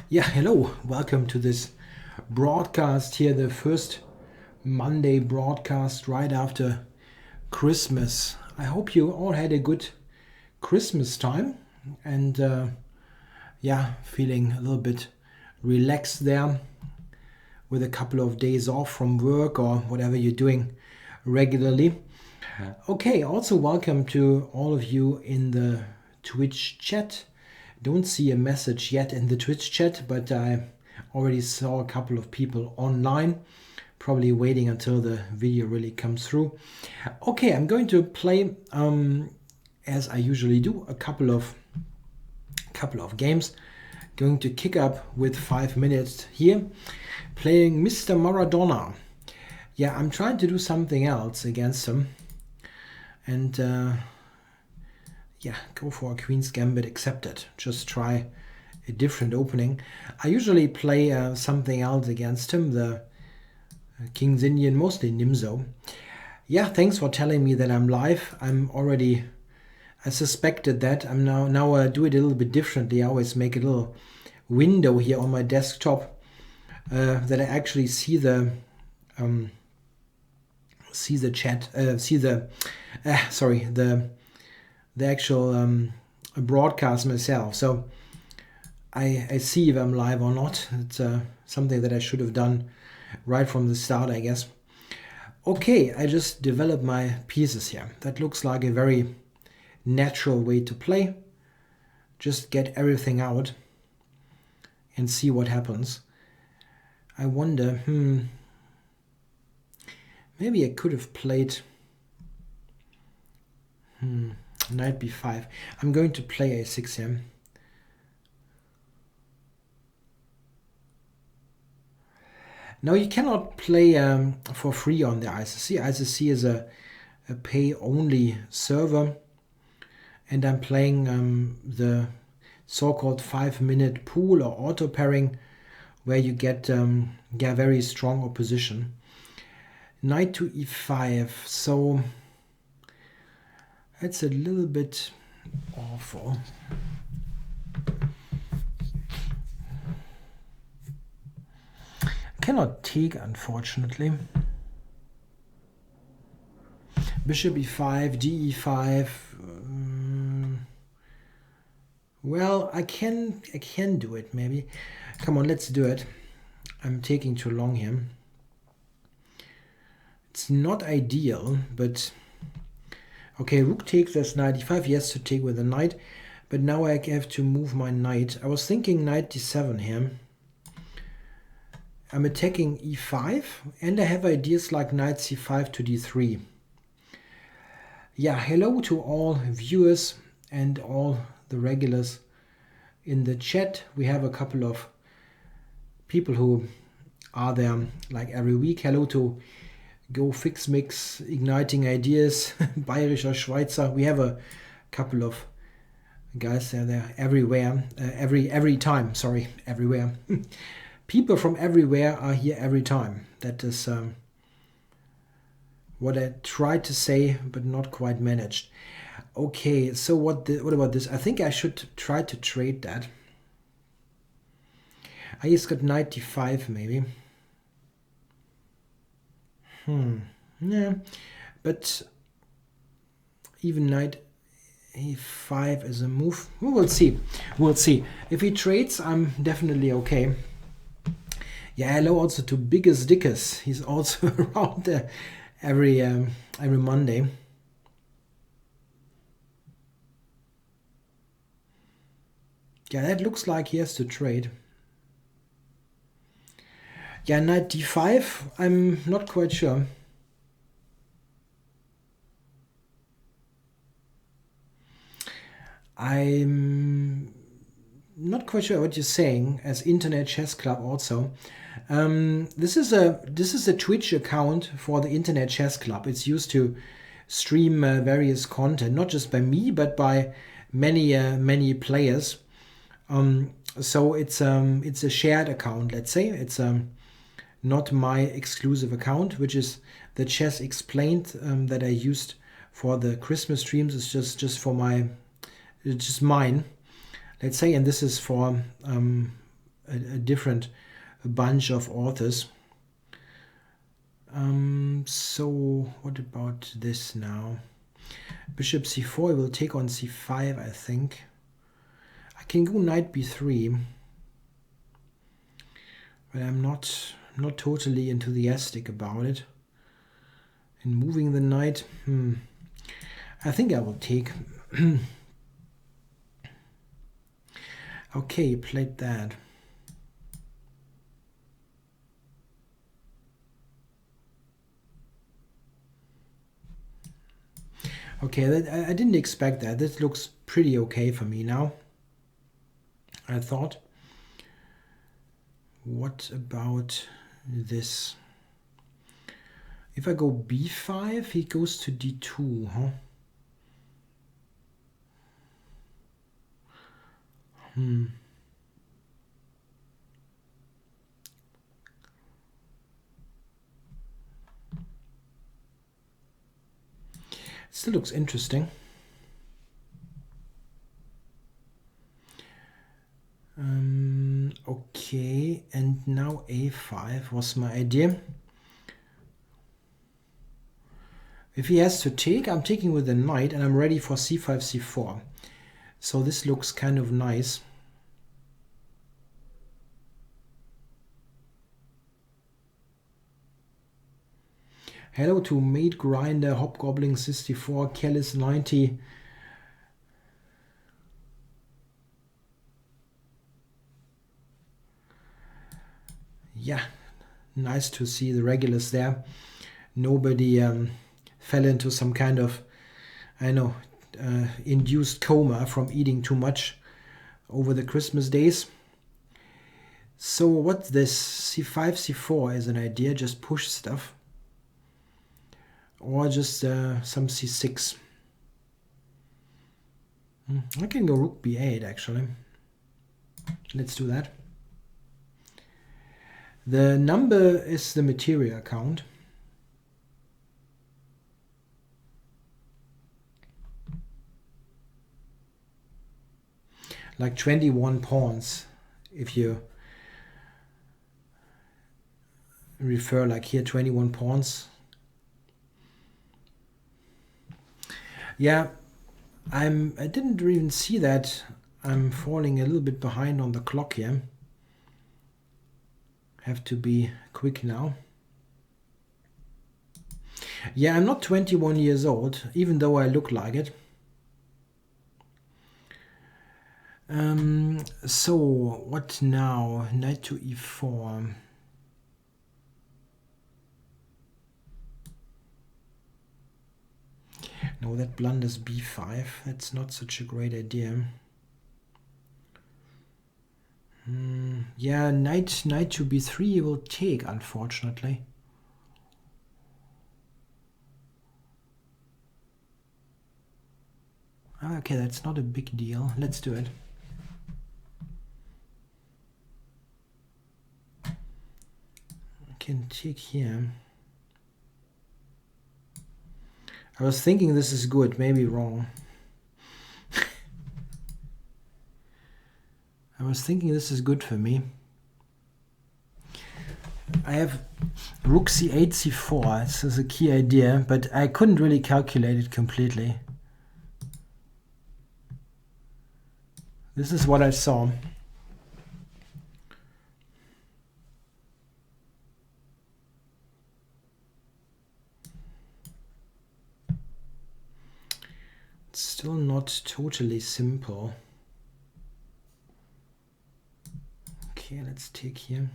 Yeah, hello. Welcome to this broadcast here, the first Monday broadcast right after Christmas. I hope you all had a good Christmas time and feeling a little bit relaxed there with a couple of days off from work or whatever you're doing regularly. Okay, also welcome to all of you in the Twitch chat. Don't see a message yet in the Twitch chat, but I already saw a couple of people online, probably waiting until the video really comes through. Okay, I'm going to play, as I usually do, a couple of games. Going to kick up with 5 minutes here, playing Mr. Maradona. Yeah, I'm trying to do something else against him. And go for a Queen's Gambit, accepted. Just try a different opening. I usually play something else against him, the King's Indian, mostly Nimzo. Yeah, thanks for telling me that I'm live. I suspected that. Now I do it a little bit differently. I always make a little window here on my desktop that I actually see the chat, the actual broadcast myself. So I see if I'm live or not. It's something that I should have done right from the start, I guess. Okay, I just developed my pieces here. That looks like a very natural way to play. Just get everything out and see what happens. I wonder, maybe I could have played knight b5. I'm going to play a6 here. Now you cannot play for free on the ICC. ICC is a pay-only server, and I'm playing the so-called 5-minute pool or auto pairing, where you get very strong opposition. Knight to e5, so that's a little bit awful. Cannot take, unfortunately. Bishop e5, de5. Well, I can do it maybe. Come on, let's do it. I'm taking too long here. It's not ideal, but okay, rook takes, that's knight e5. Yes, to take with a knight, but now I have to move my knight. I was thinking knight d7 here. I'm attacking e5, and I have ideas like knight c5 to d3. Yeah, hello to all viewers and all the regulars in the chat. We have a couple of people who are there like every week. Hello to Go Fix Mix, Igniting Ideas, Bayerischer Schweizer. We have a couple of guys there everywhere, every time. Sorry, everywhere. People from everywhere are here every time. That is what I tried to say, but not quite managed. Okay, so what about this? I think I should try to trade that. I just got knight d5 maybe. Yeah, but even knight e5 is a move. We will see. We'll see. If he trades, I'm definitely okay. Yeah, hello also to Biggest Dickus. He's also around there every Monday. Yeah, that looks like he has to trade. Yeah, knight d5, I'm not quite sure. I'm not quite sure what you're saying, as Internet Chess Club also. This is a Twitch account for the Internet Chess Club. It's used to stream various content, not just by me, but by many players. So it's a shared account, let's say. It's not my exclusive account, which is the Chess Explained that I used for the Christmas streams. It's just for it's just mine, let's say, and this is for a different bunch of authors. So what about this now? Bishop c4 will take on c5, I think. I can go knight b3, but I'm not totally enthusiastic about it. And moving the knight, I think I will take. Okay, played that. Okay, I didn't expect that. This looks pretty okay for me now, I thought. What about this? If I go b5, he goes to d2, huh? Still looks interesting. Okay, and now a5 was my idea. If he has to take, I'm taking with the knight, and I'm ready for c5, c4. So this looks kind of nice. Hello to Mate Grinder, Hobgoblin 64, Kellis 90. Yeah, nice to see the regulars there. Nobody fell into some kind of, I know, induced coma from eating too much over the Christmas days. So what's this? c5, c4 is an idea, just push stuff. Or just some c6. I can go rook b8 actually. Let's do that. The number is the material count. Like 21 pawns, if you refer like here, 21 pawns. Yeah, I didn't even see that. I'm falling a little bit behind on the clock here. Have to be quick now. Yeah, I'm not 21 years old, even though I look like it. So what now? Knight to e4. No, that blunders b5. That's not such a great idea. Yeah, knight to b3 will take, unfortunately. Okay, that's not a big deal. Let's do it. I can take here. I was thinking this is good, maybe wrong. I was thinking this is good for me. I have rook c8, c4. This is a key idea, but I couldn't really calculate it completely. This is what I saw. It's still not totally simple. Okay, let's take here.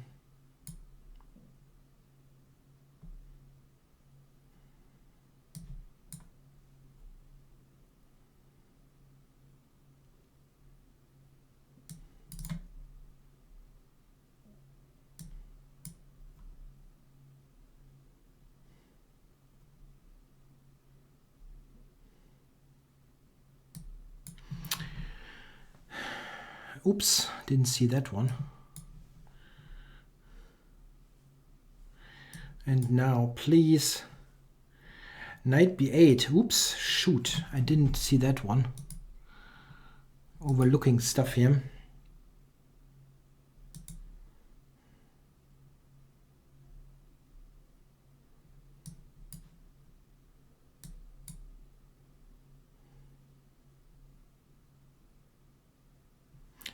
Oops, didn't see that one. And now, please, knight b8. Oops, shoot, I didn't see that one. Overlooking stuff here.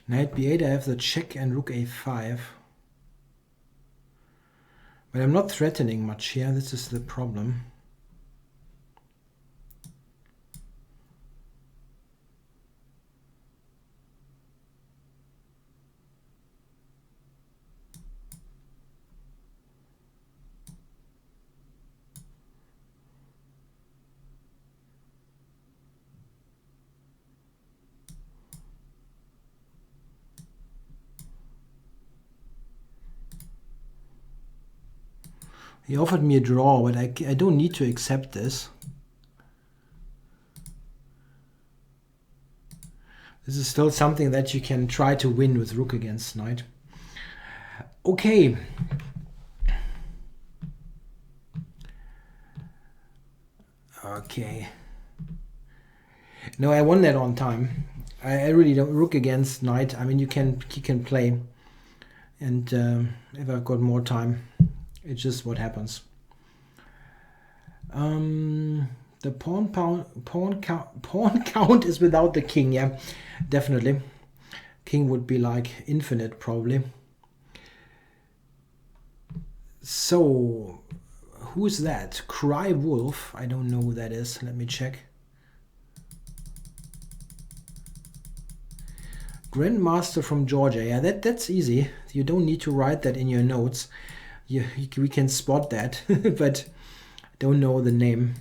Knight b8, I have the check and rook a5. But I'm not threatening much here, this is the problem. He offered me a draw, but I don't need to accept this. This is still something that you can try to win with rook against knight. Okay. Okay. No, I won that on time. I really don't. Rook against knight. I mean, you can play, and if I've got more time, it's just what happens. The pawn count is without the king. Yeah, definitely. King would be like infinite probably. So, who's that? Cry Wolf. I don't know who that is. Let me check. Grandmaster from Georgia. Yeah, that's easy. You don't need to write that in your notes. We can spot that, but don't know the name.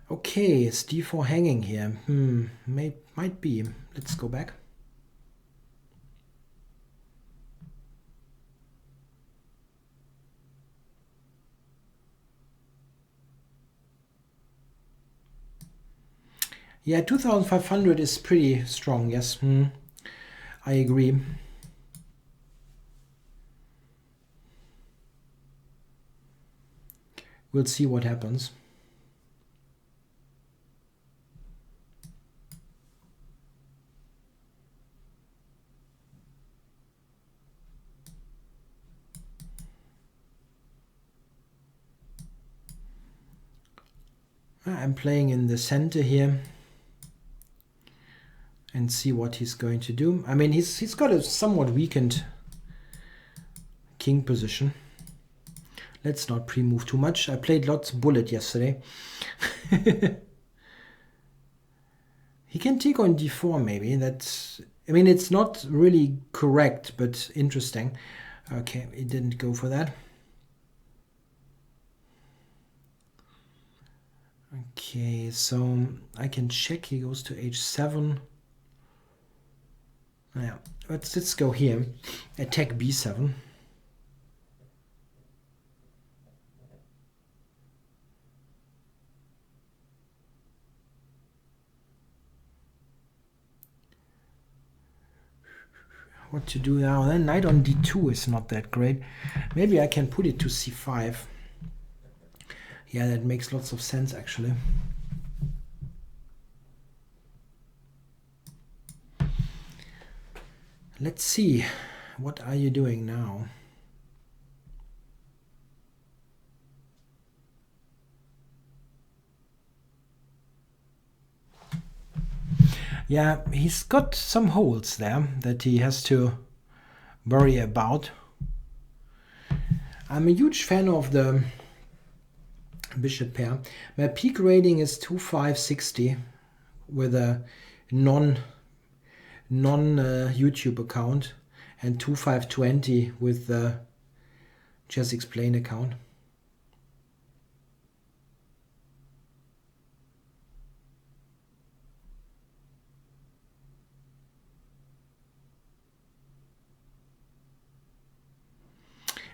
Okay, it's d4 hanging here. Might be. Let's go back. Yeah, 2,500 is pretty strong, yes. I agree. We'll see what happens. I'm playing in the center here and see what he's going to do. I mean, he's got a somewhat weakened king position. Let's not pre-move too much. I played lots of bullet yesterday. He can take on d4 maybe. That's, I mean, it's not really correct, but interesting. Okay, he didn't go for that. Okay, so I can check. He goes to h7. Yeah, let's go here. Attack b7. What to do now? Then knight on d2 is not that great. Maybe I can put it to c5. Yeah, that makes lots of sense actually. Let's see. What are you doing now? Yeah, he's got some holes there that he has to worry about. I'm a huge fan of the bishop pair. My peak rating is 2560 with a non YouTube account and 2520 with the Just Explain account.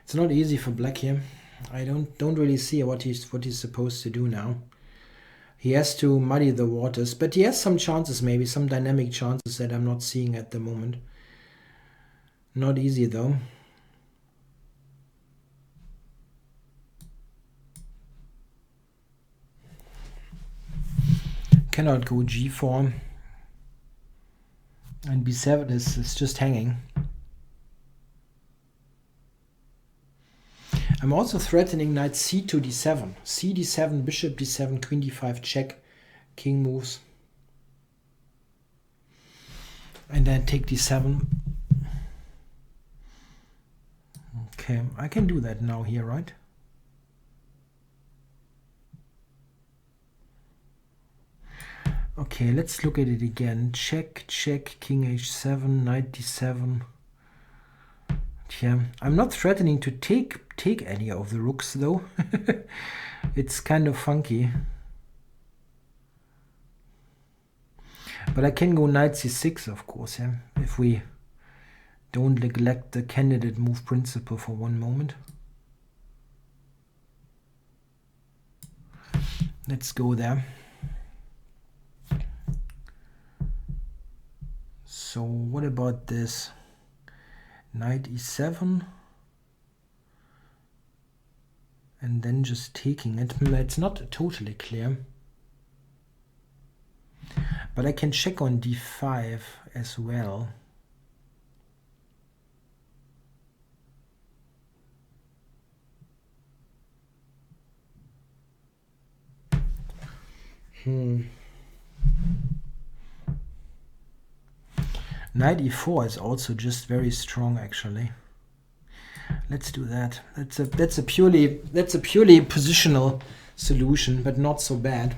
It's not easy for black here. I don't really see what he's supposed to do now. He has to muddy the waters, but he has some chances, maybe some dynamic chances that I'm not seeing at the moment. Not easy though. Cannot go g4. And b7 is just hanging. I'm also threatening knight c2 d7. C d7, bishop d7, queen d5, check, king moves. And then take d7. Okay, I can do that now here, right? Okay, let's look at it again. Check, check, king h7, knight d7. Yeah, I'm not threatening to take any of the rooks though. It's kind of funky. But I can go knight c6, of course, yeah, if we don't neglect the candidate move principle for one moment. Let's go there. So what about this? Knight e7. And then just taking it. It's not totally clear. But I can check on d5 as well. Knight e4 is also just very strong, actually. Let's do that. That's a purely positional solution, but not so bad.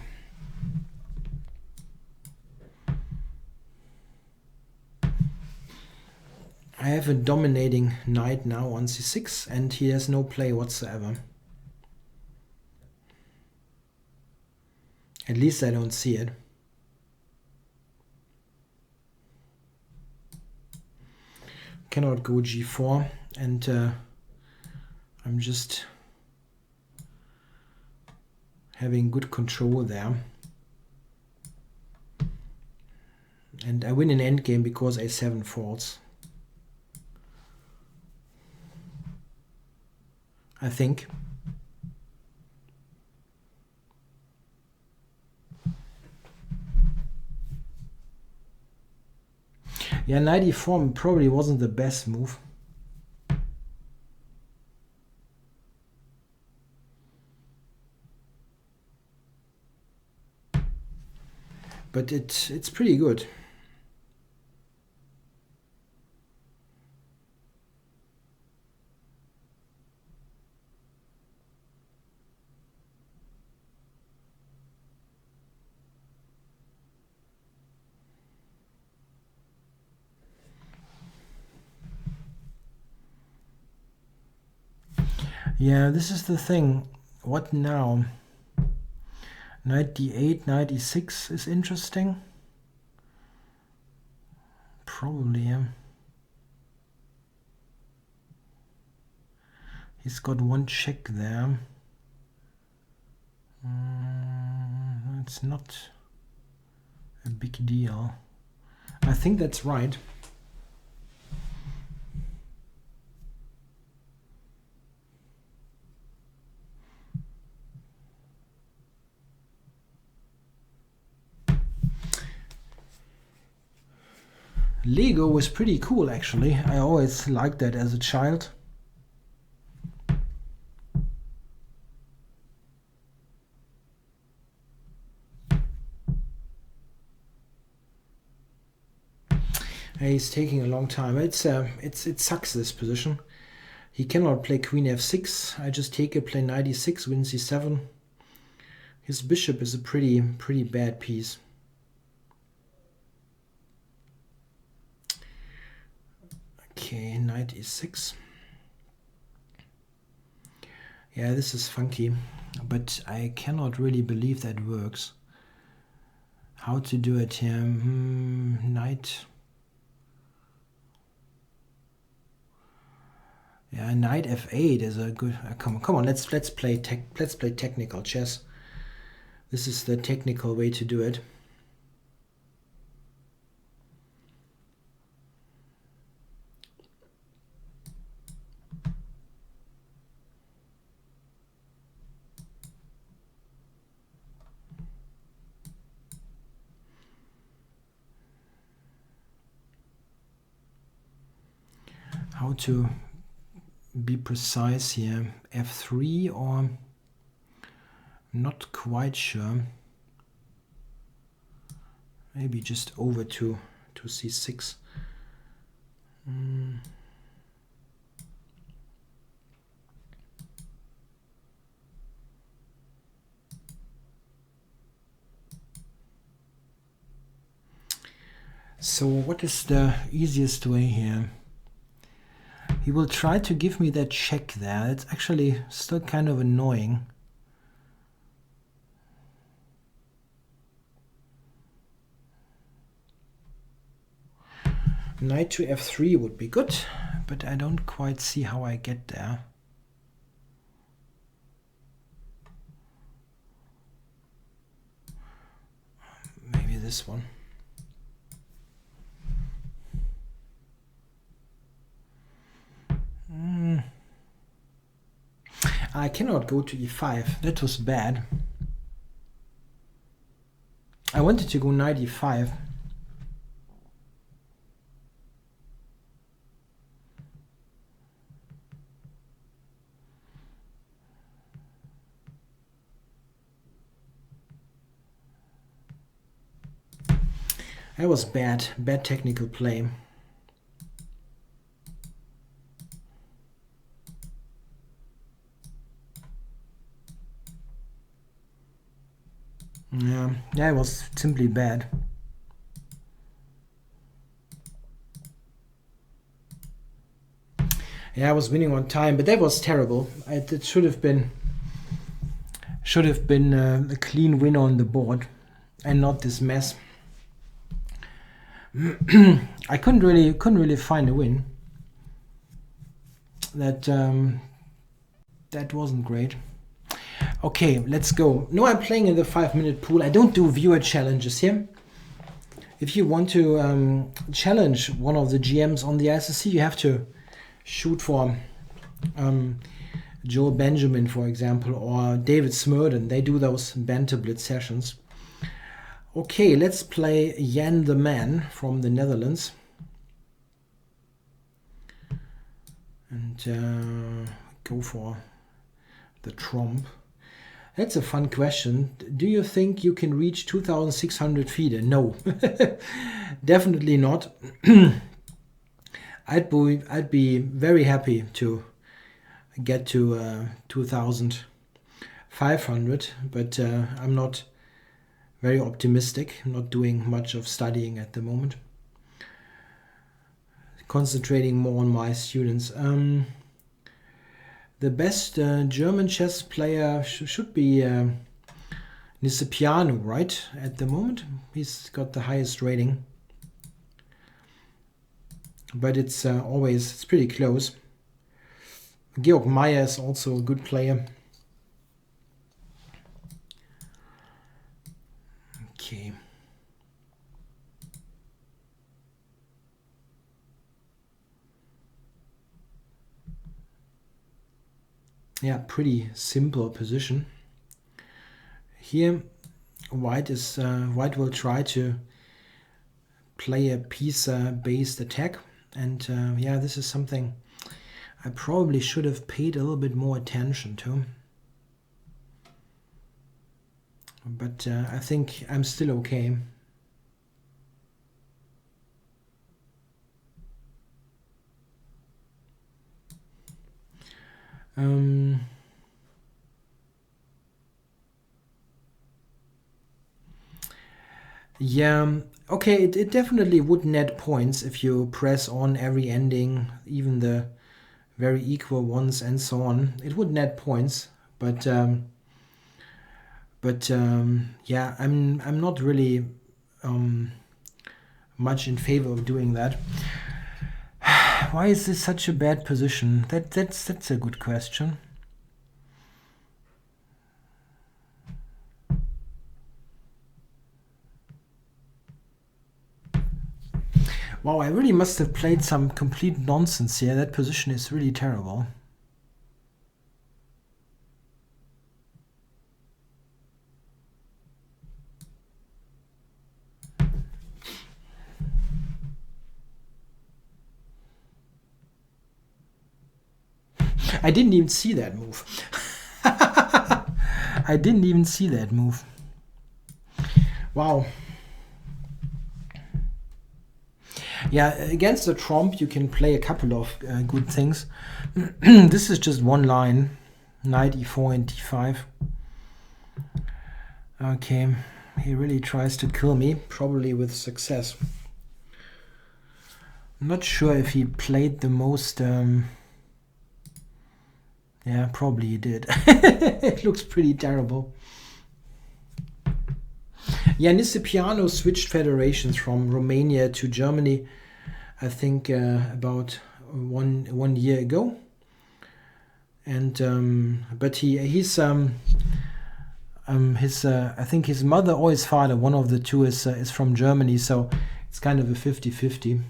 I have a dominating knight now on c6, and he has no play whatsoever. At least I don't see it. Cannot go g4, and I'm just having good control there. And I win an endgame because a7 falls. I think. Yeah, knight e4 probably wasn't the best move. But it's pretty good. Yeah, this is the thing. What now? Knight d8, knight e6 is interesting. Probably, yeah. He's got one check there. It's not a big deal. I think that's right. Lego was pretty cool, actually. I always liked that as a child. He's taking a long time. It sucks, this position. He cannot play queen f6. I just take it, play knight e6, win c7. His bishop is a pretty bad piece. Okay, knight e6. Yeah, this is funky, but I cannot really believe that works. How to do it here? Knight. Yeah, knight f8 is a good. Come on! Let's play technical chess. This is the technical way to do it. How to be precise here. F3 or not quite sure. Maybe just over to C6. So what is the easiest way here? He will try to give me that check there. It's actually still kind of annoying. Knight to F3 would be good, but I don't quite see how I get there. Maybe this one. I cannot go to E5. That was bad. I wanted to go knight E5. That was bad technical play. Yeah, it was simply bad. Yeah, I was winning on time, but that was terrible. It should have been a clean win on the board, and not this mess. I couldn't really find a win. That wasn't great. Okay, let's go. No, I'm playing in the 5-minute pool. I don't do viewer challenges here. If you want to challenge one of the GMs on the ICC, you have to shoot for Joe Benjamin, for example, or David Smurden. They do those banter blitz sessions. Okay, let's play Jan the Man from the Netherlands. And go for the trump. That's a fun question. Do you think you can reach 2,600 feet? No, definitely not. I'd be very happy to get to 2,500, but I'm not very optimistic. I'm not doing much of studying at the moment. Concentrating more on my students. The best German chess player should be Nisipiano, right? At the moment, he's got the highest rating, but it's pretty close. Georg Meyer is also a good player. Okay. Yeah, pretty simple position. Here, white will try to play a piece-based attack, and yeah, this is something I probably should have paid a little bit more attention to. But I think I'm still okay. Yeah, okay, it definitely would net points if you press on every ending, even the very equal ones and so on. It would net points, but yeah, I'm not really much in favor of doing that. Why is this such a bad position? That's a good question. Wow, I really must have played some complete nonsense here. That position is really terrible. I didn't even see that move. I didn't even see that move. Wow. Yeah, against the trump you can play a couple of good things. This is just one line. Knight e4 and d5. Okay, he really tries to kill me, probably with success. I'm not sure if he played the most... yeah, probably he did. It looks pretty terrible. Yeah, Nisipiano switched federations from Romania to Germany, I think about one year ago. And but he's I think his mother or his father, one of the two, is from Germany, so it's kind of a 50-50.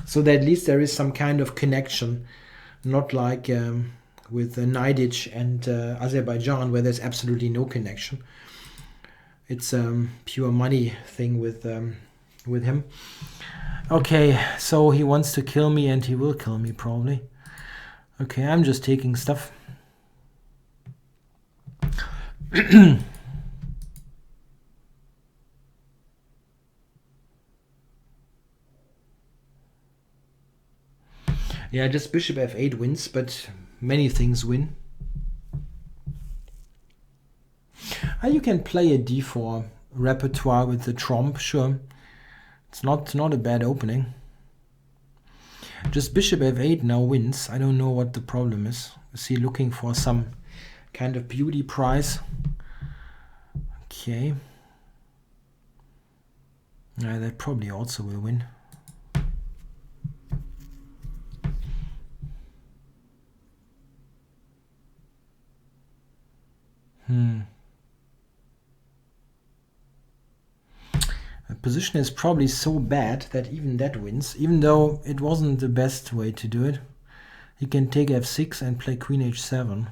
So that at least there is some kind of connection, not like with Naidic and Azerbaijan, where there's absolutely no connection. It's pure money thing with him. Okay, so he wants to kill me, and he will kill me probably. Okay, I'm just taking stuff. Yeah, just bishop f8 wins, but many things win. You can play a d4 repertoire with the trump, sure. It's not a bad opening. Just bishop f8 now wins. I don't know what the problem is. Is he looking for some kind of beauty prize? Okay. Yeah, that probably also will win. The position is probably so bad that even that wins, even though it wasn't the best way to do it. He can take f6 and play queen h7.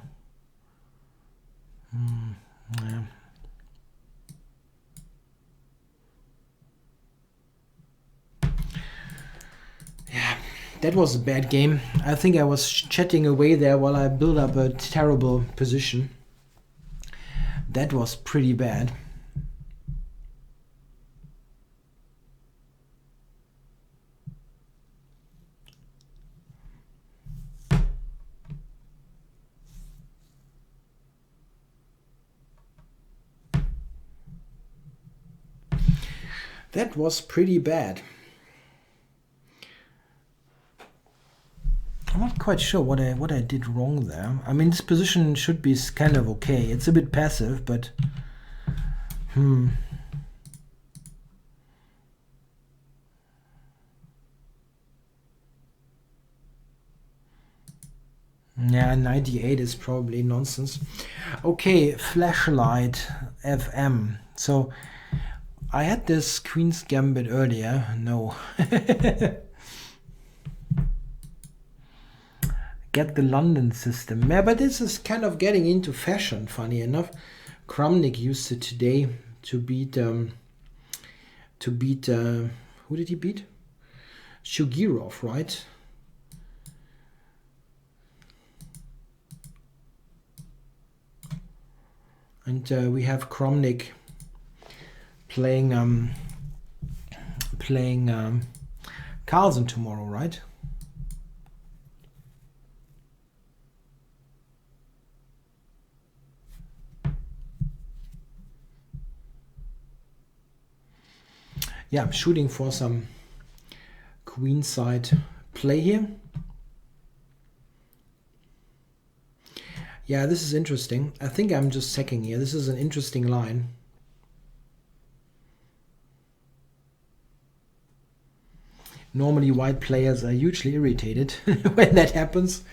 Yeah. Yeah, that was a bad game. I think I was chatting away there while I built up a terrible position. That was pretty bad. That was pretty bad. I'm not quite sure what I did wrong there. I mean, this position should be kind of okay. It's a bit passive, but yeah, 98 is probably nonsense. Okay, flashlight FM. So I had this Queen's Gambit earlier. No. Get the London system. Yeah, but this is kind of getting into fashion, funny enough. Kramnik used it today to beat who did he beat? Shugirov, right? And we have Kramnik playing Carlsen tomorrow, right? Yeah, I'm shooting for some queenside play here. Yeah, this is interesting. I think I'm just sacking here. This is an interesting line. Normally white players are hugely irritated when that happens.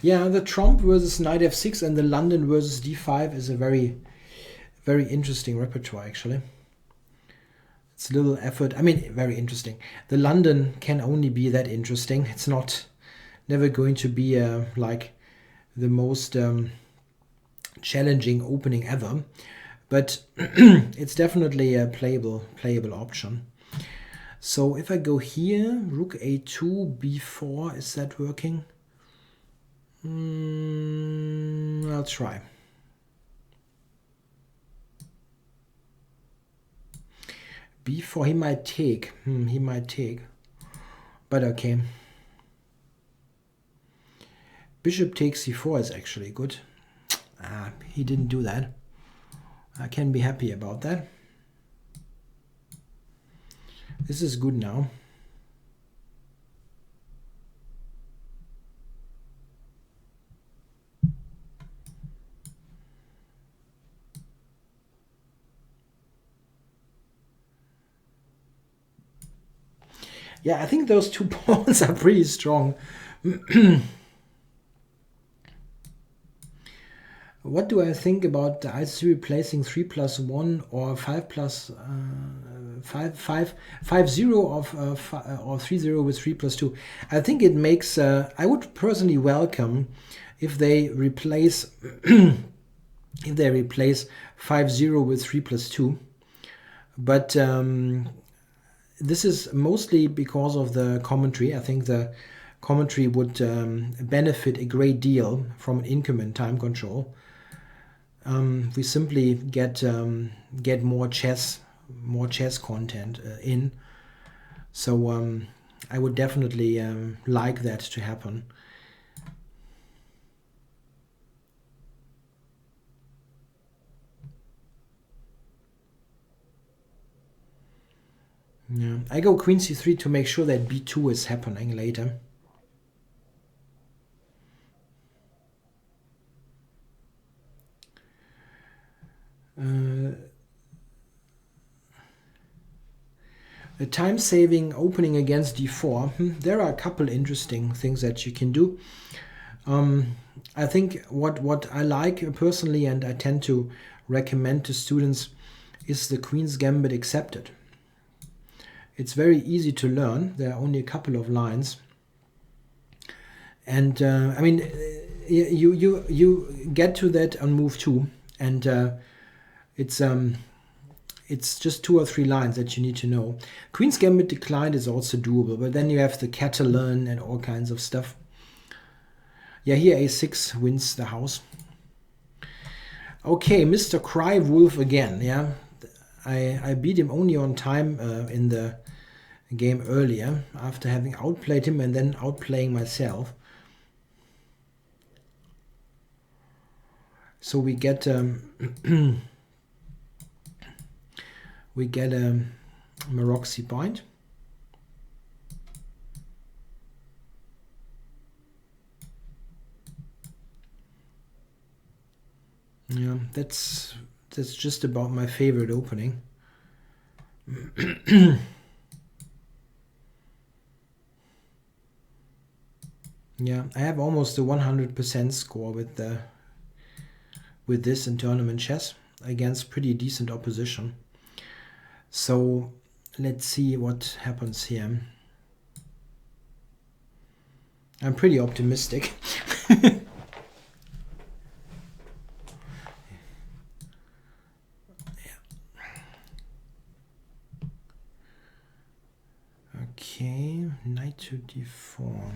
Yeah, the Trump versus Knight f6 and the London versus d5 is a very interesting repertoire, actually. It's a little effort. I mean, very interesting. The London can only be that interesting. It's never going to be like the most challenging opening ever. but it's definitely a playable option. So if I go here, rook a2, b4, is that working? I'll try. b4, he might take. He might take. But okay. Bishop takes c4 is actually good. He didn't do that. I can be happy about that. This is good now. Yeah, I think those 2 pawns are pretty strong. What do I think about the ICC replacing 3+1 or 5+5 or 3-0 with 3+2? I think it makes. I would personally welcome if they replace 5-0 with 3+2, but this is mostly because of the commentary. I think the commentary would benefit a great deal from an increment time control. We simply get more chess content in. So I would definitely like that to happen. Yeah, I go queen c3 to make sure that b2 is happening later. A time-saving opening against d4. There are a couple interesting things that you can do. I think what I like personally, and I tend to recommend to students, is the Queen's Gambit Accepted. It's very easy to learn. There are only a couple of lines, and I mean, you get to that on move 2, and it's just 2 or 3 lines that you need to know. Queen's Gambit Declined is also doable, but then you have the Catalan and all kinds of stuff. Yeah, here a6 wins the house. Okay, Mr. Cry Wolf again. Yeah, I beat him only on time in the game earlier, after having outplayed him and then outplaying myself. So we get we get a Maroczy point. Yeah, that's just about my favorite opening. Yeah, I have almost a 100% score with this in tournament chess against pretty decent opposition. So let's see what happens here. I'm pretty optimistic. Okay, knight to d4.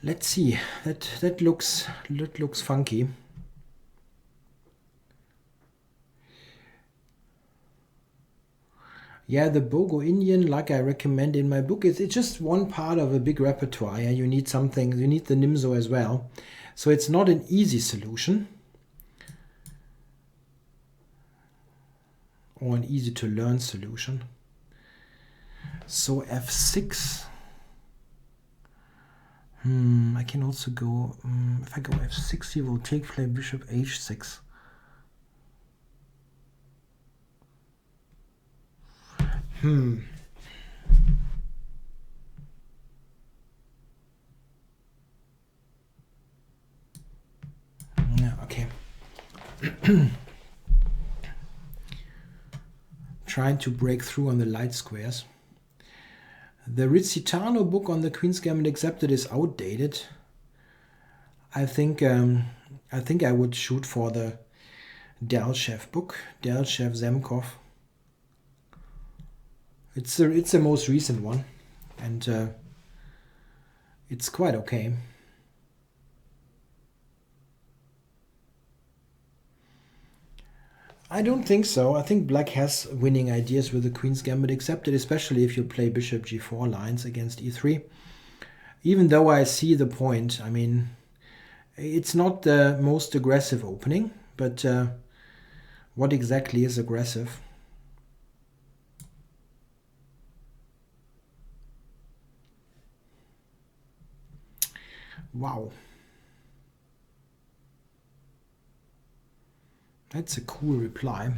Let's see. That looks funky. Yeah, the Bogo Indian, like I recommend in my book, it's just one part of a big repertoire. Yeah? You need something. You need the Nimzo as well. So it's not an easy solution or an easy to learn solution. So f6. I can also go, if I go f6, he will take, play bishop h6. Yeah, okay. Trying to break through on the light squares. The Rizzitano book on the Queen's Gambit Accepted is outdated. I think I would shoot for the Delchev book, Delchev Zemkov. It's the most recent one, and it's quite okay. I don't think so. I think black has winning ideas with the Queen's Gambit Accepted, especially if you play Bishop G4 lines against E3. Even though I see the point, I mean, it's not the most aggressive opening, but what exactly is aggressive? Wow. That's a cool reply.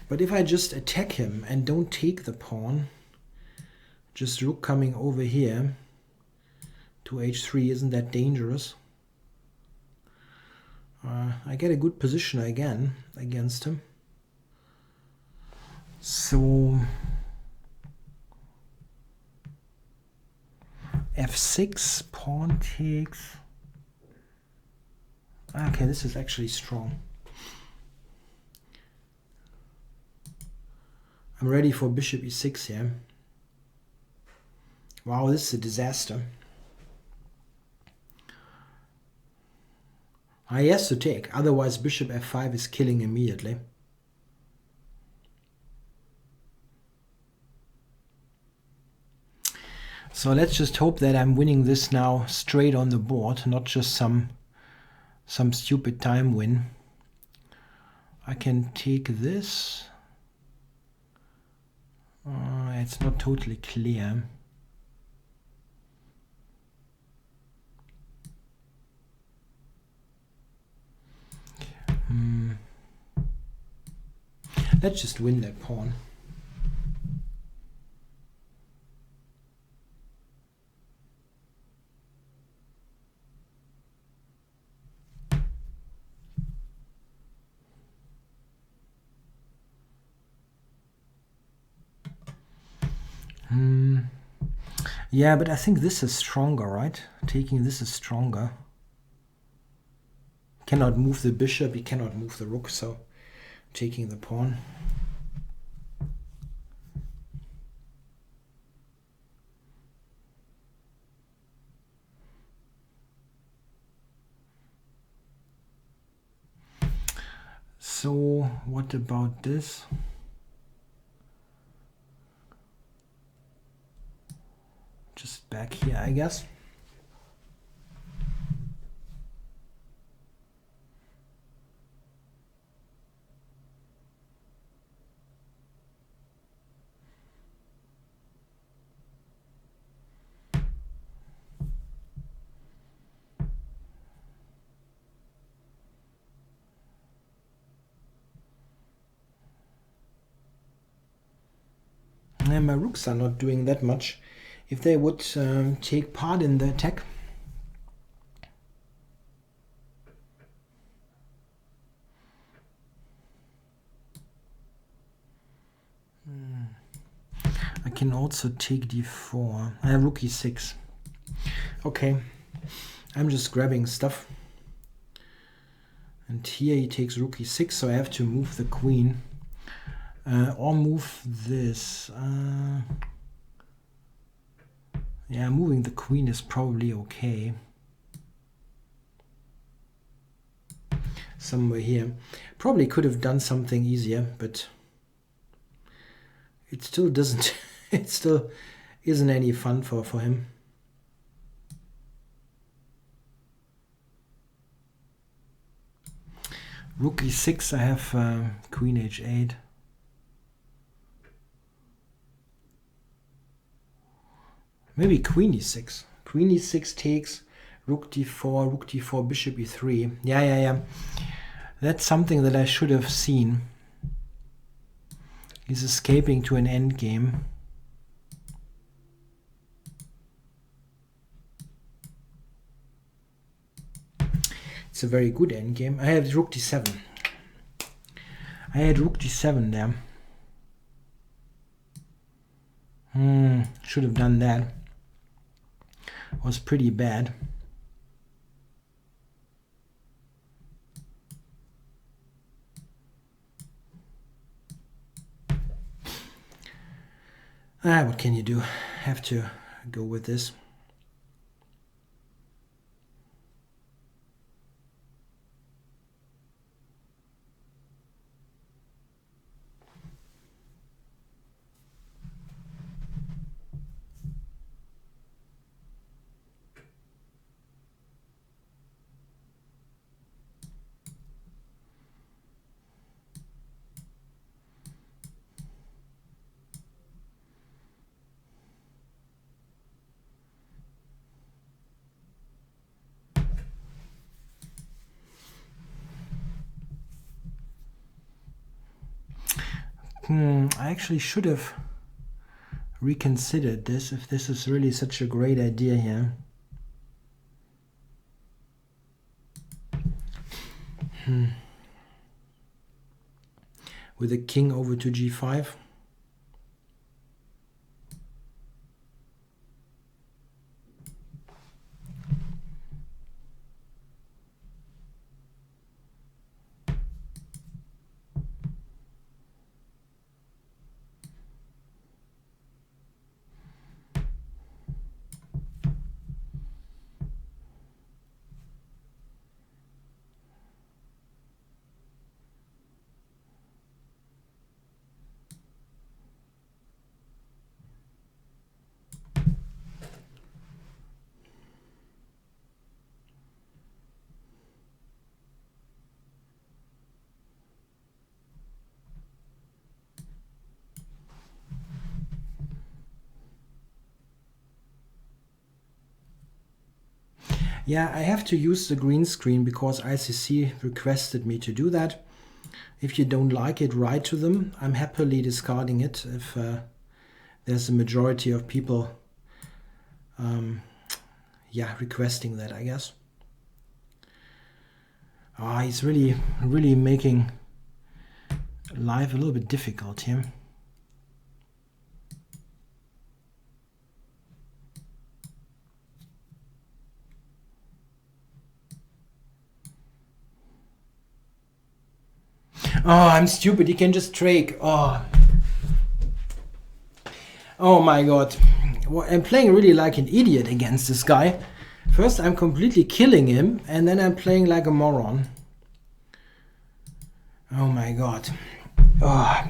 But if I just attack him and don't take the pawn, just rook coming over here to h3, isn't that dangerous? I get a good position again against him. So f6, pawn takes. Okay, this is actually strong. I'm ready for bishop e6 here. Wow, this is a disaster. He has to take, otherwise bishop f5 is killing immediately. So let's just hope that I'm winning this now straight on the board, not just some stupid time win. I can take this. It's not totally clear. Let's just win that pawn. Yeah, but I think this is stronger, right? Taking this is stronger. Cannot move the bishop, he cannot move the rook, so taking the pawn. So what about this? Just back here, I guess. And my rooks are not doing that much. If they would take part in the attack. I can also take d4. I have rook e6. Okay, I'm just grabbing stuff. And here he takes rook e6, so I have to move the queen. Or move this. Yeah, moving the queen is probably okay. Somewhere here. Probably could have done something easier, but it still doesn't. It still isn't any fun for him. Rook e6, I have queen h8. Maybe queen e6. Queen e6 takes, rook d4, bishop e3. Yeah. That's something that I should have seen. He's escaping to an endgame. It's a very good endgame. I have rook d7. I had rook d7 there. Should have done that. Was pretty bad. What can you do? Have to go with this. I actually should have reconsidered this, if this is really such a great idea here. With the king over to g5. Yeah, I have to use the green screen because ICC requested me to do that. If you don't like it, write to them. I'm happily discarding it if there's a majority of people requesting that, I guess. He's really making life a little bit difficult here. Oh, I'm stupid. He can just trade. Oh my god. Well, I'm playing really like an idiot against this guy. First, I'm completely killing him, and then I'm playing like a moron. Oh my god. Oh.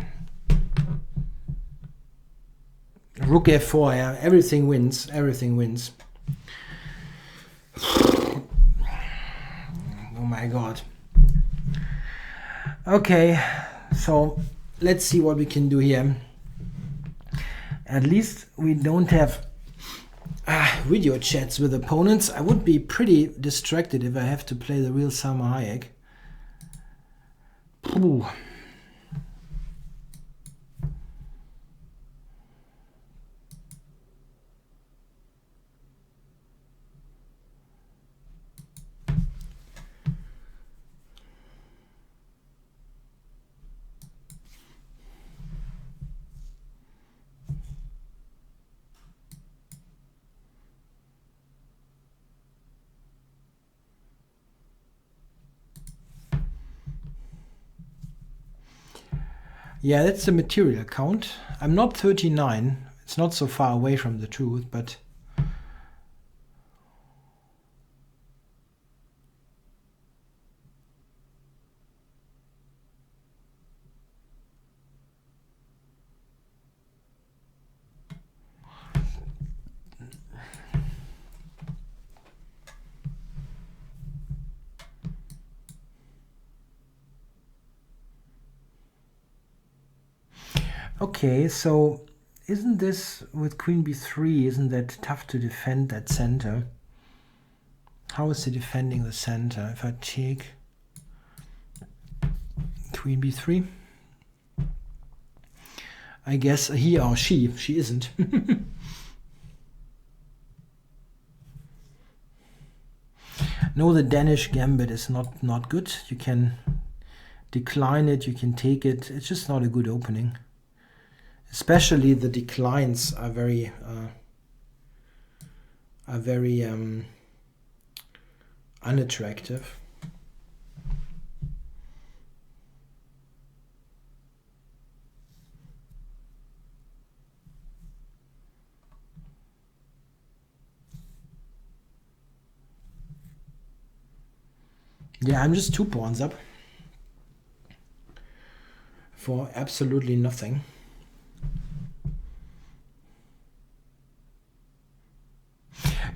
Rook f4, yeah. Everything wins. Everything wins. Oh my god. Okay, so let's see what we can do here. At least we don't have video chats with opponents. I would be pretty distracted if I have to play the real Salma Hayek. Ooh. Yeah, that's the material count. I'm not 39. It's not so far away from the truth, but okay, so isn't this with queen b3, isn't that tough to defend that center? How is he defending the center? If I take queen b3, I guess he or she isn't. No, the Danish gambit is not good. You can decline it, you can take it. It's just not a good opening. Especially the declines are very unattractive. Yeah, I'm just 2 pawns up for absolutely nothing.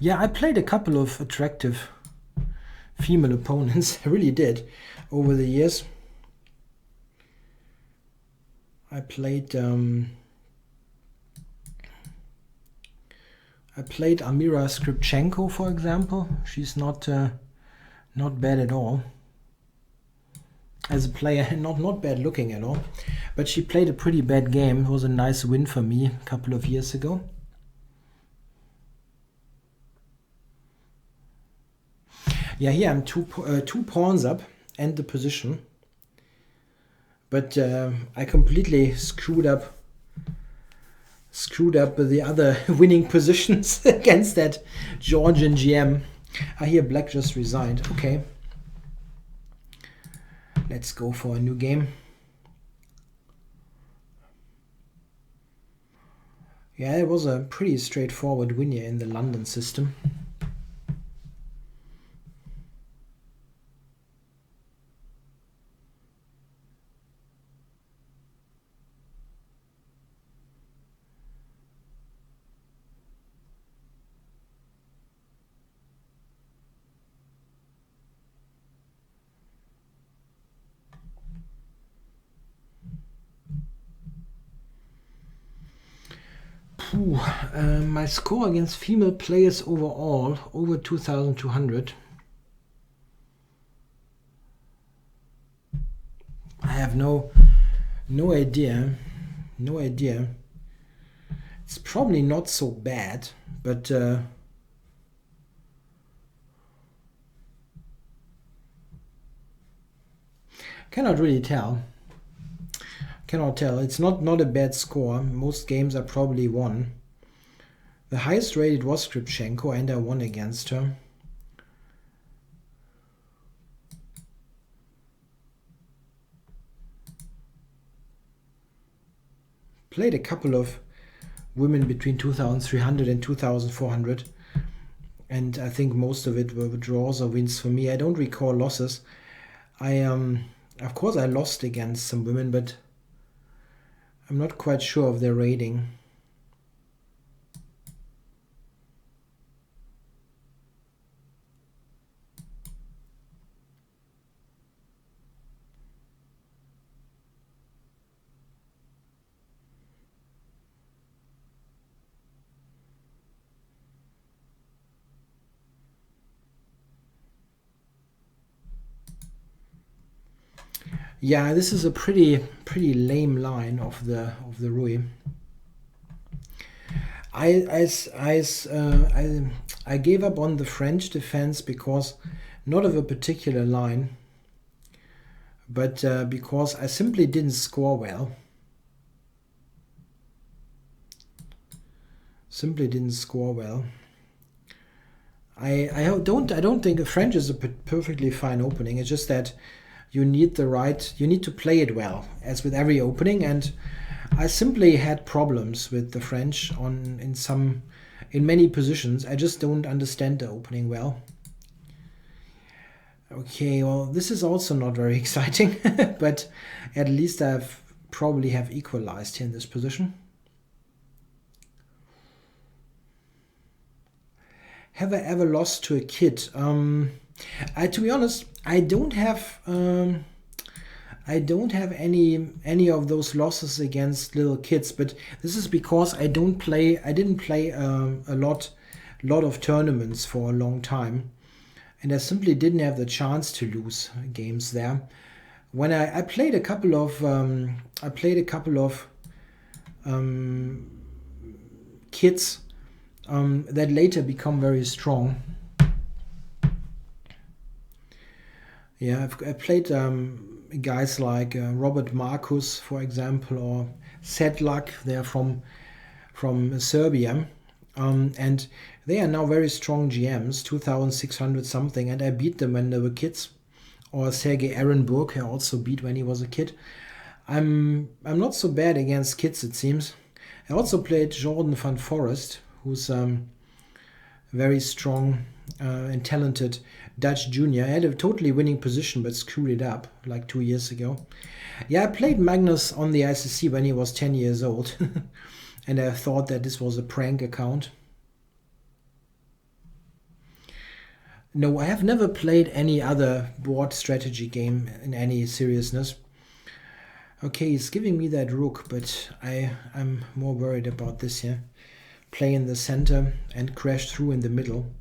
Yeah, I played a couple of attractive female opponents. I really did over the years. I played Amira Skripchenko, for example. She's not bad at all. As a player, not bad looking at all. But she played a pretty bad game. It was a nice win for me a couple of years ago. Yeah, here I'm two pawns up and the position. But I completely screwed up the other winning positions against that Georgian GM. I hear Black just resigned. Okay. Let's go for a new game. Yeah, it was a pretty straightforward win here in the London system. My score against female players overall, over 2,200. I have no idea. No idea. It's probably not so bad, but cannot really tell. Cannot tell. It's not a bad score. Most games I probably won. The highest rated was Skripchenko, and I won against her. Played a couple of women between 2,300 and 2,400, and I think most of it were draws or wins for me. I don't recall losses. Of course I lost against some women, but I'm not quite sure of their rating. Yeah, this is a pretty lame line of the Rui. I gave up on the French defense because not of a particular line, but because I simply didn't score well. Simply didn't score well. I don't think a French is a perfectly fine opening. It's just that you need to play it well, as with every opening, and I simply had problems with the French in many positions. I just don't understand the opening well. Okay, well, this is also not very exciting, but at least I've probably have equalized here in this position. Have I ever lost to a kid? To be honest, I don't have any of those losses against little kids, but this is because I didn't play a lot of tournaments for a long time, and I simply didn't have the chance to lose games there. When I played a couple of kids that later become very strong. Yeah, I've played guys like Robert Marcus, for example, or Sedlak. They're from Serbia, and they are now very strong GMs, 2,600 something, and I beat them when they were kids. Or Sergei Ehrenburg, I also beat when he was a kid. I'm not so bad against kids, it seems. I also played Jordan van Forest, who's very strong and talented Dutch junior. I had a totally winning position but screwed it up like 2 years ago. Yeah, I played Magnus on the ICC when he was 10 years old. And I thought that this was a prank account. No, I have never played any other board strategy game in any seriousness. Okay, he's giving me that rook, but I'm more worried about this here. Play in the center and crash through in the middle.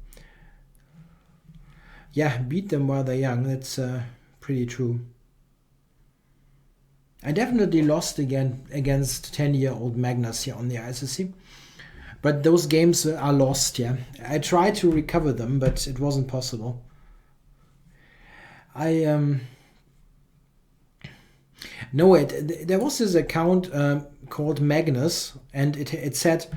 Yeah, beat them while they're young. That's pretty true. I definitely lost again against 10-year-old Magnus here on the ICC. But those games are lost, yeah. I tried to recover them, but it wasn't possible. No, there was this account called Magnus, and it said,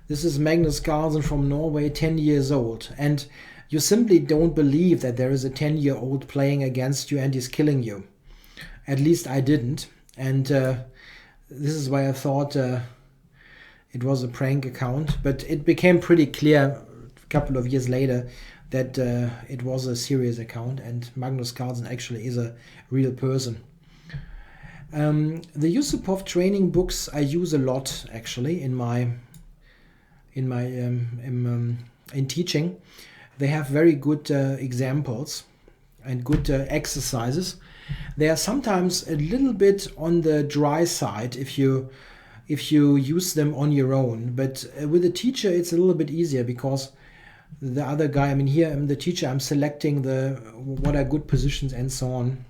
this is Magnus Carlsen from Norway, 10 years old. And you simply don't believe that there is a 10-year-old playing against you and he's killing you. At least I didn't. And this is why I thought it was a prank account. But it became pretty clear a couple of years later that it was a serious account and Magnus Carlsen actually is a real person. The Yusupov training books I use a lot actually in teaching. They have very good examples and good exercises. They are sometimes a little bit on the dry side if you use them on your own, but with a teacher it's a little bit easier because the other guy, I mean here I'm the teacher, I'm selecting what are good positions and so on.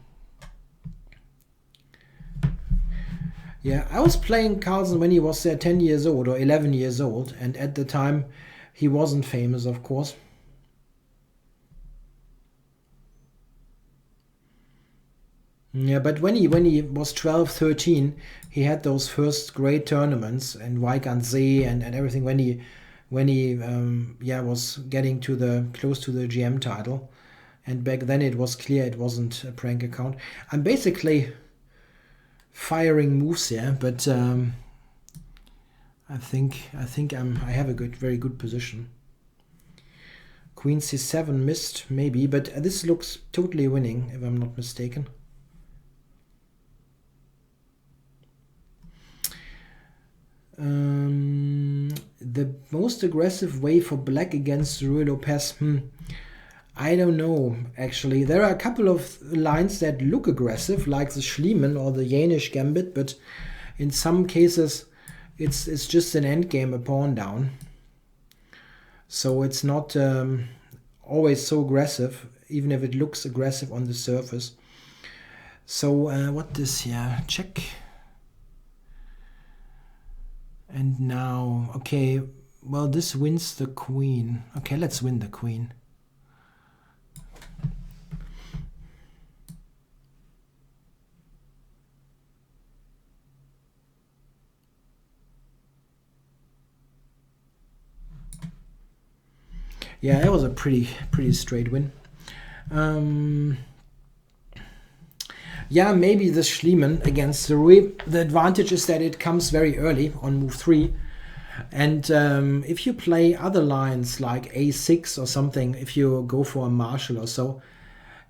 Yeah, I was playing Carlsen when he was 10 years old or 11 years old, and at the time he wasn't famous, of course. Yeah, but when he was 12, 13, he had those first great tournaments and Weigandsee and everything when he was getting close to the GM title. And back then it was clear it wasn't a prank account. I'm basically firing moves here, but I think I have a very good position. Queen c7 missed maybe, but this looks totally winning if I'm not mistaken. The most aggressive way for black against Ruy Lopez, I don't know actually. There are a couple of lines that look aggressive, like the Schliemann or the Janisch Gambit, but in some cases it's just an endgame, a pawn down. So it's not always so aggressive, even if it looks aggressive on the surface. So what this here? Check. And now, okay, well, this wins the queen. Okay, let's win the queen. Yeah, that was a pretty straight win. Yeah, maybe the Schliemann against the Ruy. The advantage is that it comes very early on move 3. And if you play other lines like a6 or something, if you go for a marshal or so,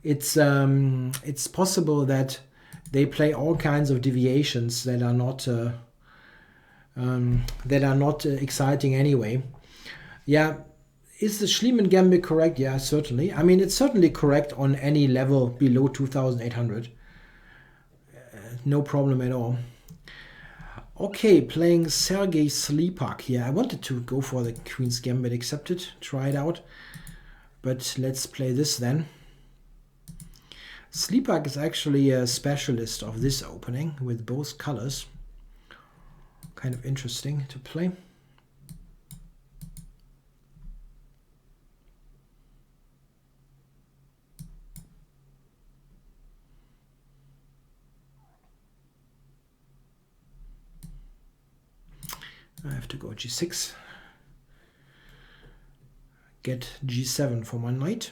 it's possible that they play all kinds of deviations that are not exciting anyway. Yeah, is the Schliemann Gambit correct? Yeah, certainly. I mean, it's certainly correct on any level below 2,800. No problem at all. Okay, playing Sergei Slipak here. I wanted to go for the Queen's Gambit, accepted, try it out. But let's play this then. Slipak is actually a specialist of this opening with both colors. Kind of interesting to play. I have to go g6. Get g7 for my knight.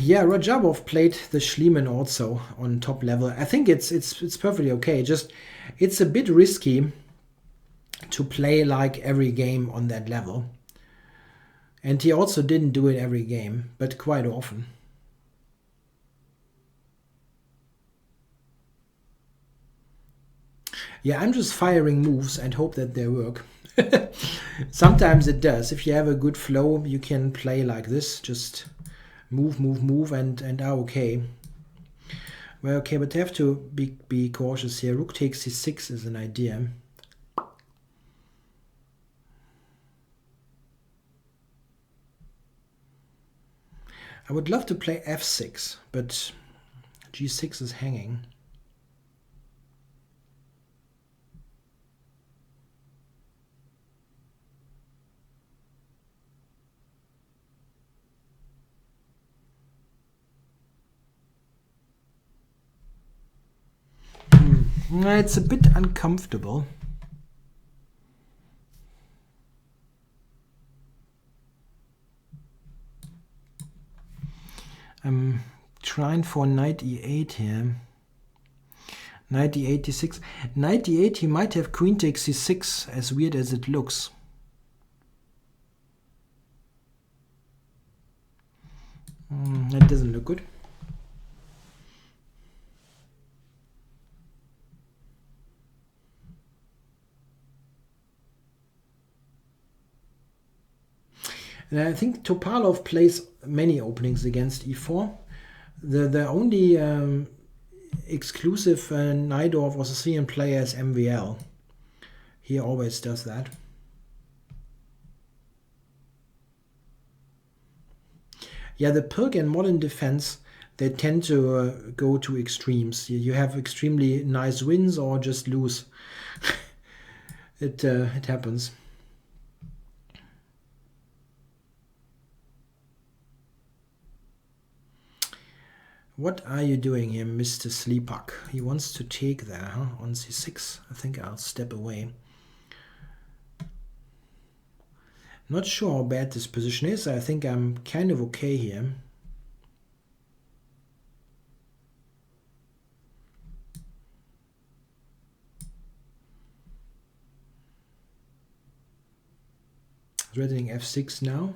Yeah, Rajabov played the Schliemann also on top level. I think it's perfectly okay. Just it's a bit risky to play like every game on that level. And he also didn't do it every game, but quite often. Yeah, I'm just firing moves and hope that they work. Sometimes it does. If you have a good flow, you can play like this. Just move, move, move, and are okay. Well, okay, but you have to be cautious here. Rook takes c6 is an idea. I would love to play f6, but g6 is hanging. It's a bit uncomfortable. I'm trying for knight e8 here. Knight e8, d6. Knight e8, he might have queen takes c6, as weird as it looks. That doesn't look good. And I think Topalov plays many openings against e4. The only exclusive Najdorf or Sicilian player is MVL. He always does that. Yeah, the Pirc and modern defense, they tend to go to extremes. You have extremely nice wins or just lose. It happens. What are you doing here, Mr. Sleepak? He wants to take there, huh? On c6. I think I'll step away. Not sure how bad this position is. I think I'm kind of okay here. Threatening f6 now.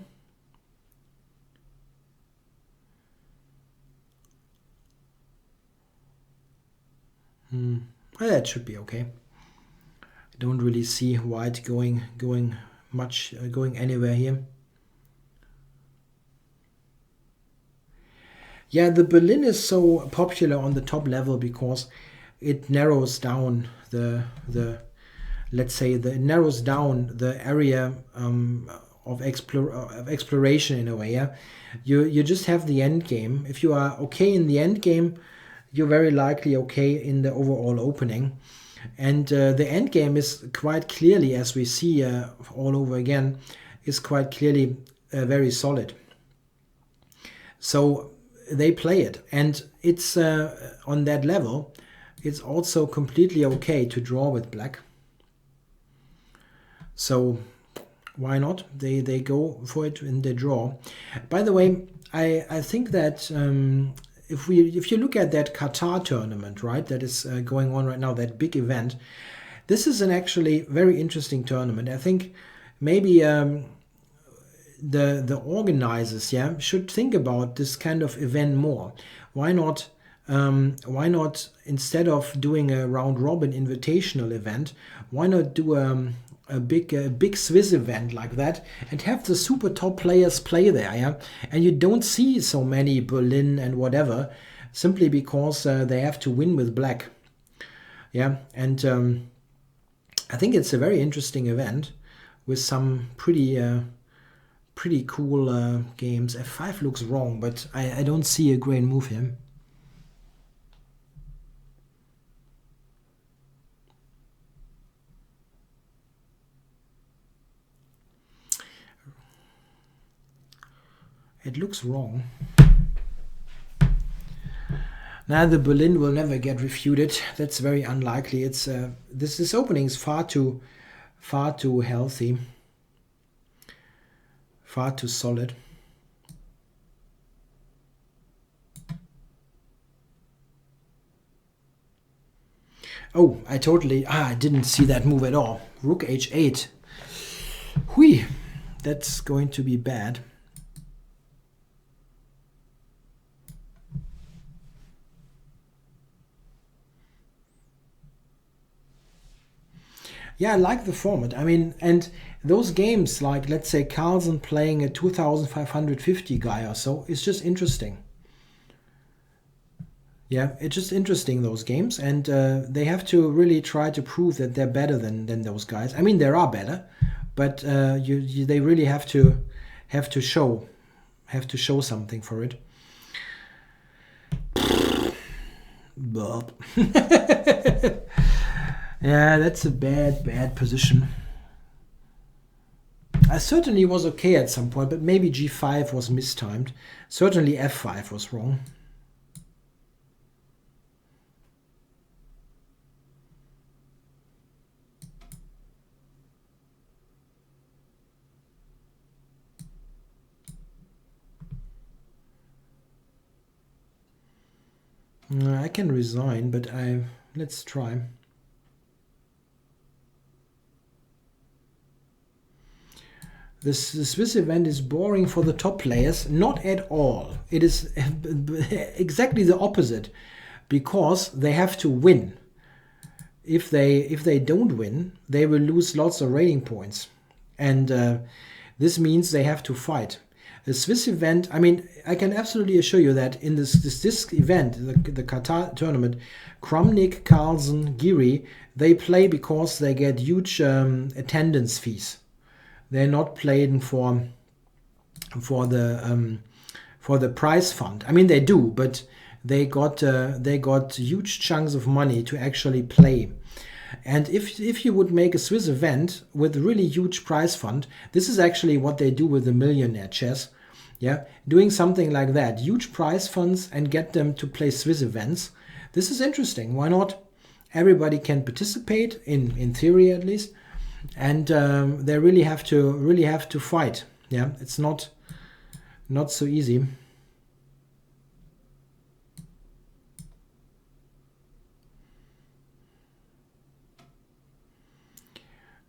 Well, that should be okay. I don't really see white going anywhere here. Yeah, the Berlin is so popular on the top level because it narrows down the let's say it narrows down the area of exploration in a way. Yeah, you just have the end game. If you are okay in the end game, you're very likely okay in the overall opening. And the end game is quite clearly, as we see all over again, is quite clearly very solid. So they play it, and it's on that level. It's also completely okay to draw with black. So why not? They go for it and they draw. By the way, I think that if you look at that Qatar tournament, right, that is going on right now, that big event, this is an actually very interesting tournament. I think maybe the organizers, yeah, should think about this kind of event more. Why not instead of doing a round robin invitational event, why not do a big Swiss event like that and have the super top players play there, yeah? And you don't see so many Berlin and whatever, simply because they have to win with black. Yeah, and I think it's a very interesting event with some pretty cool games. F5 looks wrong, but I don't see a great move here. It looks wrong. Now the Berlin will never get refuted. That's very unlikely. It's this opening is far too healthy, far too solid. Oh, I didn't see that move at all. Rook h8. Hui, that's going to be bad. Yeah, I like the format. I mean, and those games, like let's say Carlsen playing a 2550 guy or so, is just interesting. Yeah, it's just interesting, those games, and they have to really try to prove that they're better than those guys. I mean, they are better, but they really have to show something for it. Yeah, that's a bad position. I certainly was okay at some point, but maybe g5 was mistimed. Certainly f5 was wrong. I can resign, but let's try. The Swiss event is boring for the top players. Not at all. It is exactly the opposite, because they have to win. If they don't win, they will lose lots of rating points, and this means they have to fight. The Swiss event, I mean, I can absolutely assure you that in this event, the Qatar tournament, Kramnik, Carlsen, Giri, they play because they get huge attendance fees. They're not playing for the prize fund. I mean, they do, but they got huge chunks of money to actually play. And if you would make a Swiss event with a really huge prize fund, this is actually what they do with the millionaire chess. Yeah, doing something like that, huge prize funds, and get them to play Swiss events. This is interesting. Why not? Everybody can participate, in theory at least, and they really have to fight. Yeah, it's not so easy.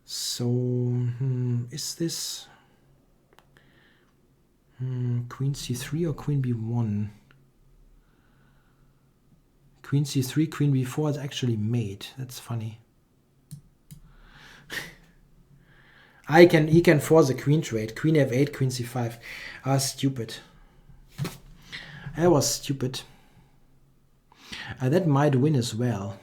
So is this Queen c3 or Queen b1? Queen c3, Queen b4 is actually mate. That's funny. He can force a queen trade. Queen f8, Queen c5. Ah, stupid. That was stupid. That might win as well.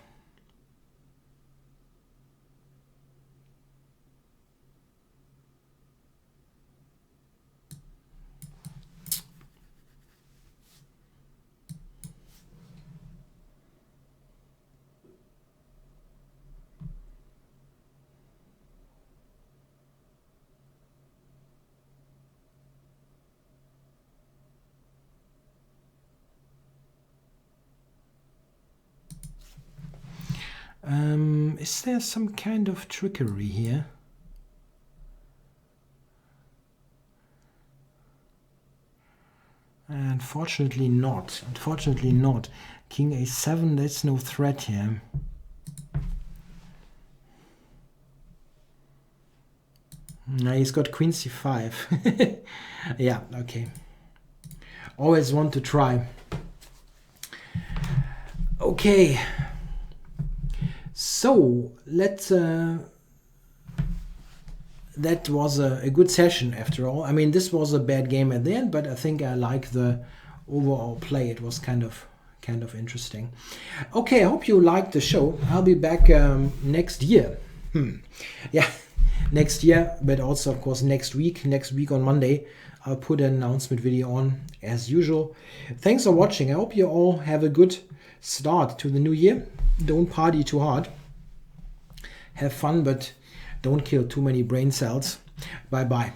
Is there some kind of trickery here? Unfortunately not. Unfortunately not. King a7, there's no threat here. No, he's got Queen c5. Yeah, okay. Always want to try. Okay. So let's that was a good session after all. I mean, this was a bad game at the end, but I think I like the overall play. It was kind of interesting. Okay, I hope you liked the show. I'll be back next year. Yeah, next year, but also of course next week on Monday. I'll put an announcement video on as usual. Thanks for watching. I hope you all have a good start to the new year. Don't party too hard. Have fun, but don't kill too many brain cells. Bye bye.